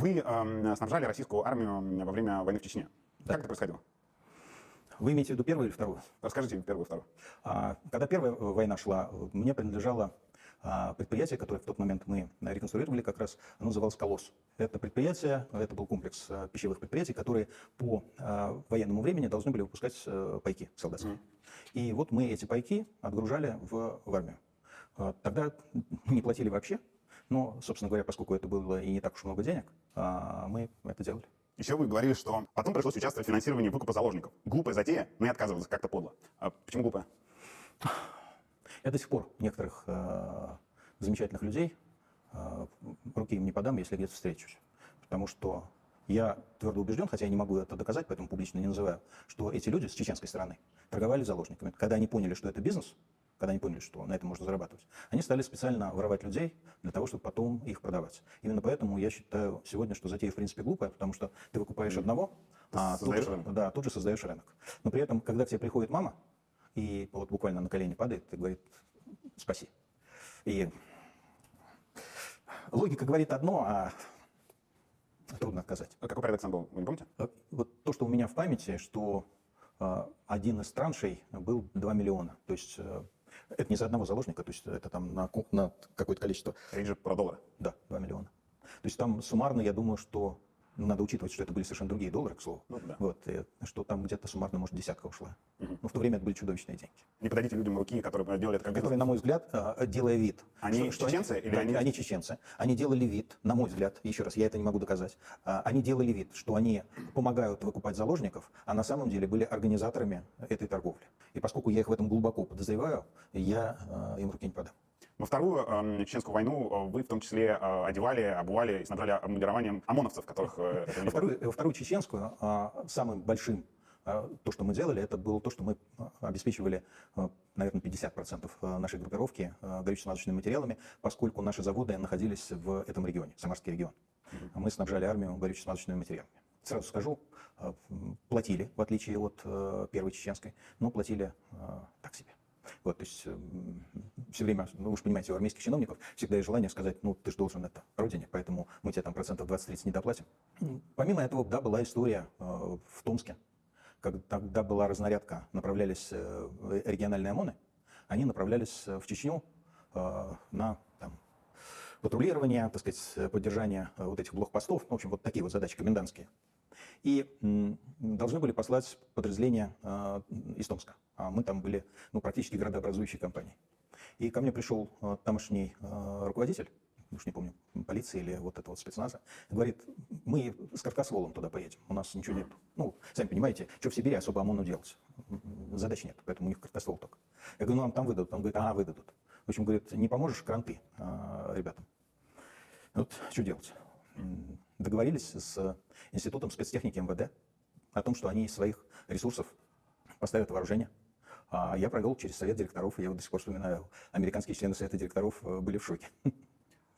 Вы снабжали российскую армию во время войны в Чечне. Да. Как это происходило? Вы имеете в виду первую или вторую? Расскажите первую и вторую. Когда первая война шла, мне принадлежало предприятие, которое в тот момент мы реконструировали как раз, оно называлось «Колосс». Это предприятие, это был комплекс пищевых предприятий, которые по военному времени должны были выпускать пайки солдатские. И вот мы эти пайки отгружали в армию. Тогда не платили вообще, но, собственно говоря, поскольку это было и не так уж много денег, мы это делали. Еще вы говорили, что потом пришлось участвовать в финансировании выкупа заложников. Глупая затея, но и отказываться как-то подло. Почему глупая? Я до сих пор некоторых замечательных людей руки им не подам, если где-то встречусь. Потому что я твердо убежден, хотя я не могу это доказать, поэтому публично не называю, что эти люди с чеченской стороны торговали заложниками. Когда они поняли, что это бизнес, когда они поняли, что на этом можно зарабатывать, они стали специально воровать людей для того, чтобы потом их продавать. Именно поэтому я считаю сегодня, что затея в принципе глупая, потому что ты выкупаешь одного, тут же создаешь рынок. Но при этом, когда к тебе приходит мама, и вот буквально на колени падает и говорит «спаси». И логика говорит одно, а трудно отказать. А какой порядок сам был, вы не помните? Вот то, что у меня в памяти, что один из траншей был 2 миллиона. То есть это не за одного заложника, то есть это там на какое-то количество. Речь же про доллары. Да, 2 миллиона. То есть там суммарно, я думаю, что надо учитывать, что это были совершенно другие доллары, к слову. Ну, да. Вот, и что там где-то суммарно, может, десятка ушла. Но в то время это были чудовищные деньги. Не подадите людям руки, которые делали это как Которые, на мой взгляд, делая вид. Они чеченцы или они... Они чеченцы. Они делали вид, на мой взгляд, еще раз, я это не могу доказать, они делали вид, что они помогают выкупать заложников, а на самом деле были организаторами этой торговли. И поскольку я их в этом глубоко подозреваю, я им руки не подам. Во вторую чеченскую войну вы в том числе одевали, обували и снабжали обмундированием ОМОНовцев, которых... Во вторую чеченскую самым большим то, что мы делали, это было то, что мы обеспечивали, наверное, 50% нашей группировки горюче-смазочными материалами, поскольку наши заводы находились в этом регионе, Самарский регион. Мы снабжали армию горюче-смазочными материалами. Сразу скажу, платили, в отличие от первой чеченской, но платили так себе. Вот, то есть все время, ну, вы же понимаете, у армейских чиновников всегда есть желание сказать, ну, ты же должен это родине, поэтому мы тебе там процентов 20-30 не доплатим. Помимо этого, да, была история в Томске, когда была разнарядка, направлялись региональные ОМОНы, они направлялись в Чечню на там, патрулирование, так сказать, поддержание вот этих блокпостов, в общем, вот такие вот задачи комендантские. И должны были послать подразделения из Томска. А мы там были практически городообразующей компанией. И ко мне пришел тамошний руководитель, уж не помню, полиции или вот этого спецназа, говорит, мы с короткостволом туда поедем, у нас ничего нет. Ну, сами понимаете, что в Сибири особо ОМОНу делать? Задач нет, поэтому у них короткоствол только. Я говорю, ну нам там выдадут. Он говорит, выдадут. В общем, говорит, не поможешь, кранты ребятам. Вот что делать? Договорились с Институтом спецтехники МВД о том, что они из своих ресурсов поставят вооружение. Я провел через совет директоров, и я вот до сих пор вспоминаю, американские члены совета директоров были в шоке.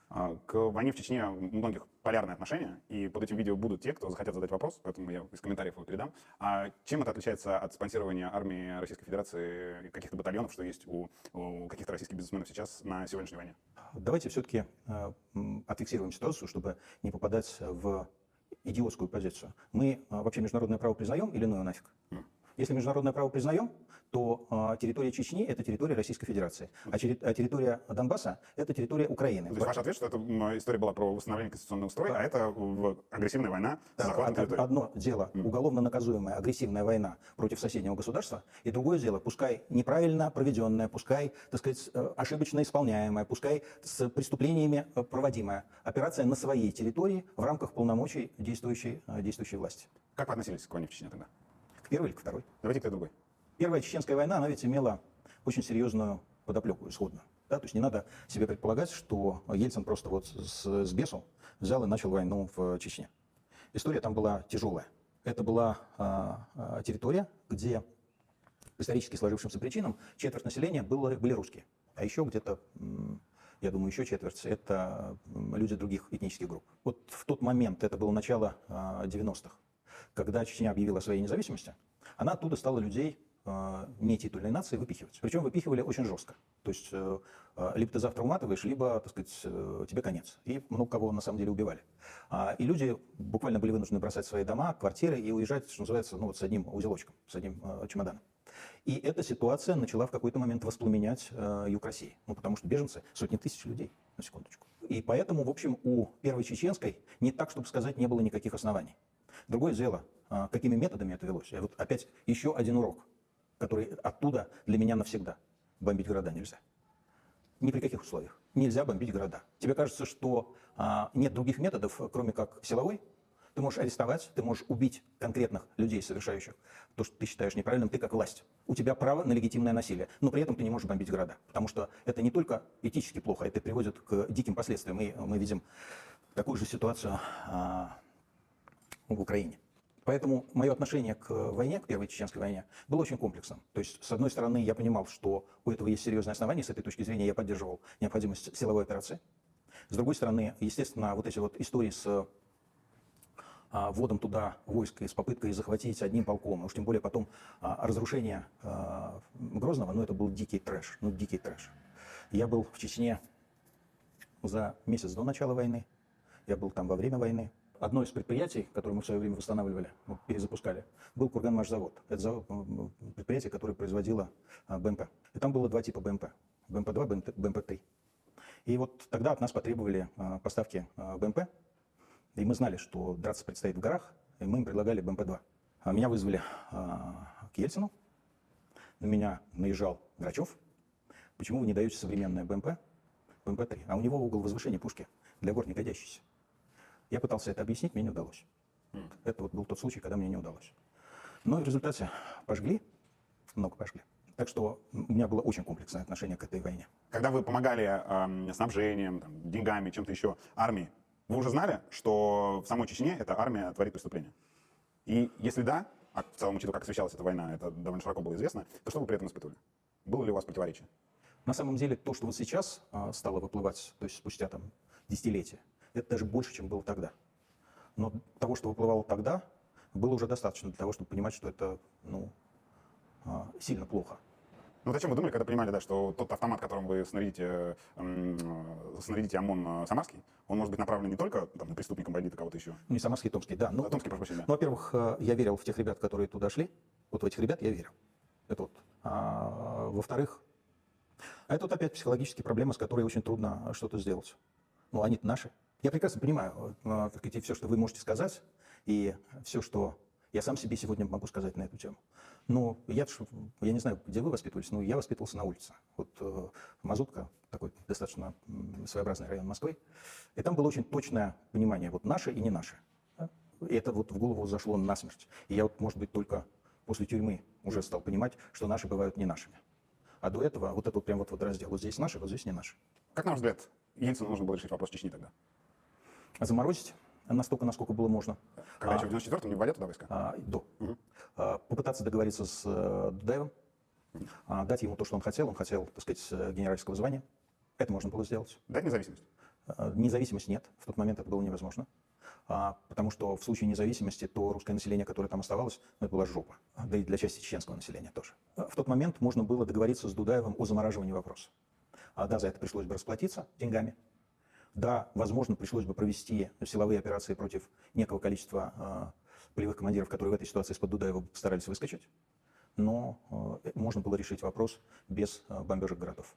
К войне в Чечне у многих полярные отношения, и под этим видео будут те, кто захотят задать вопрос, поэтому я из комментариев его передам. Чем это отличается от спонсирования армии Российской Федерации и каких-то батальонов, что есть у каких-то российских бизнесменов сейчас на сегодняшней войне? Давайте все-таки отфиксируем ситуацию, чтобы не попадать в идиотскую позицию. Мы вообще международное право признаем или ну его нафиг? Если международное право признаем, то территория Чечни – это территория Российской Федерации, а территория Донбасса – это территория Украины. То есть ваш ответ, что эта история была про восстановление конституционного строя, а это агрессивная война с захватом территории? Одно дело – уголовно наказуемая агрессивная война против соседнего государства, и другое дело – пускай неправильно проведенная, пускай, так сказать, ошибочно исполняемая, пускай с преступлениями проводимая операция на своей территории в рамках полномочий действующей власти. Как вы относились к войне в Чечне тогда? Первый или к второй? Давайте к той другой. Первая чеченская война, она ведь имела очень серьезную подоплеку исходную. Да? То есть не надо себе предполагать, что Ельцин просто вот с бесу взял и начал войну в Чечне. История там была тяжелая. Это была территория, где по исторически сложившимся причинам четверть населения были русские. А еще где-то, я думаю, еще четверть – это люди других этнических групп. Вот в тот момент, это было начало 90-х, когда Чечня объявила о своей независимости, она оттуда стала людей нетитульной нации выпихивать. Причем выпихивали очень жестко. То есть либо ты завтра уматываешь, либо, так сказать, тебе конец. И много кого на самом деле убивали. И люди буквально были вынуждены бросать свои дома, квартиры и уезжать, что называется, ну, вот с одним узелочком, с одним чемоданом. И эта ситуация начала в какой-то момент воспламенять юг России. Ну, потому что беженцы — сотни тысяч людей, на секундочку. И поэтому, в общем, у Первой Чеченской, не так, чтобы сказать, не было никаких оснований. Другое дело, какими методами это велось. И вот опять еще один урок, который оттуда для меня навсегда. Бомбить города нельзя. Ни при каких условиях. Нельзя бомбить города. Тебе кажется, что нет других методов, кроме как силовой? Ты можешь арестовать, ты можешь убить конкретных людей, совершающих то, что ты считаешь неправильным, ты как власть. У тебя право на легитимное насилие, но при этом ты не можешь бомбить города. Потому что это не только этически плохо, это приводит к диким последствиям. И мы видим такую же ситуацию в Украине. Поэтому мое отношение к войне, к Первой Чеченской войне, было очень комплексным. То есть, с одной стороны, я понимал, что у этого есть серьезные основания, с этой точки зрения я поддерживал необходимость силовой операции. С другой стороны, естественно, вот эти вот истории с вводом туда войск и с попыткой захватить одним полком, уж тем более потом разрушение Грозного, ну это был дикий трэш, ну дикий трэш. Я был в Чечне за месяц до начала войны, я был там во время войны. Одно из предприятий, которое мы в свое время восстанавливали, перезапускали, был Курганмашзавод. Это предприятие, которое производило БМП. И там было два типа БМП. БМП-2, БМП-3. И вот тогда от нас потребовали поставки БМП. И мы знали, что драться предстоит в горах, и мы им предлагали БМП-2. Меня вызвали к Ельцину. На меня наезжал Грачев. Почему вы не даете современное БМП? БМП-3. А у него угол возвышения пушки для гор не годящийся. Я пытался это объяснить, мне не удалось. Это вот был тот случай, когда мне не удалось. Но и в результате пожгли, много пожгли. Так что у меня было очень комплексное отношение к этой войне. Когда вы помогали снабжением, там, деньгами, чем-то еще армии, вы уже знали, что в самой Чечне эта армия творит преступления? И если да, а в целом, учитывая, как освещалась эта война, это довольно широко было известно, то что вы при этом испытывали? Было ли у вас противоречие? На самом деле, то, что вот сейчас стало выплывать, то есть спустя там десятилетия, это даже больше, чем было тогда. Но того, что выплывало тогда, было уже достаточно для того, чтобы понимать, что это сильно плохо. Ну вот о чем вы думали, когда понимали, да, что тот автомат, которым вы снарядите ОМОН самарский, он может быть направлен не только там, на преступников, бандитов, кого-то еще? Не самарский, томский, да. Ну, Томский, прошу прощения, да. Ну, во-первых, я верил в тех ребят, которые туда шли. Вот в этих ребят я верил. Это вот. Во-вторых, это вот опять психологические проблемы, с которой очень трудно что-то сделать. Ну, они-то наши. Я прекрасно понимаю, так сказать, все, что вы можете сказать, и все, что я сам себе сегодня могу сказать на эту тему. Но я не знаю, где вы воспитывались, но я воспитывался на улице. Вот Мазутка, такой достаточно своеобразный район Москвы, и там было очень точное понимание, вот наши и не наши. Да? И это вот в голову зашло насмерть. И я вот, может быть, только после тюрьмы уже стал понимать, что наши бывают не нашими. А до этого вот это вот прям вот раздел. Вот здесь наши, вот здесь не наши. Как, на ваш взгляд, Ельцину нужно было решить вопрос Чечни тогда? Заморозить настолько, насколько было можно. Когда еще в 94-м не вводят туда войска? До. Попытаться договориться с Дудаевым, дать ему то, что он хотел. Он хотел, так сказать, генеральского звания. Это можно было сделать. Дать независимость? Независимость нет. В тот момент это было невозможно. Потому что в случае независимости то русское население, которое там оставалось, это была жопа. Да и для части чеченского населения тоже. В тот момент можно было договориться с Дудаевым о замораживании вопроса. Да, за это пришлось бы расплатиться деньгами. Да, возможно, пришлось бы провести силовые операции против некого количества полевых командиров, которые в этой ситуации из-под Дудаева старались выскочить. Но можно было решить вопрос без бомбежек городов.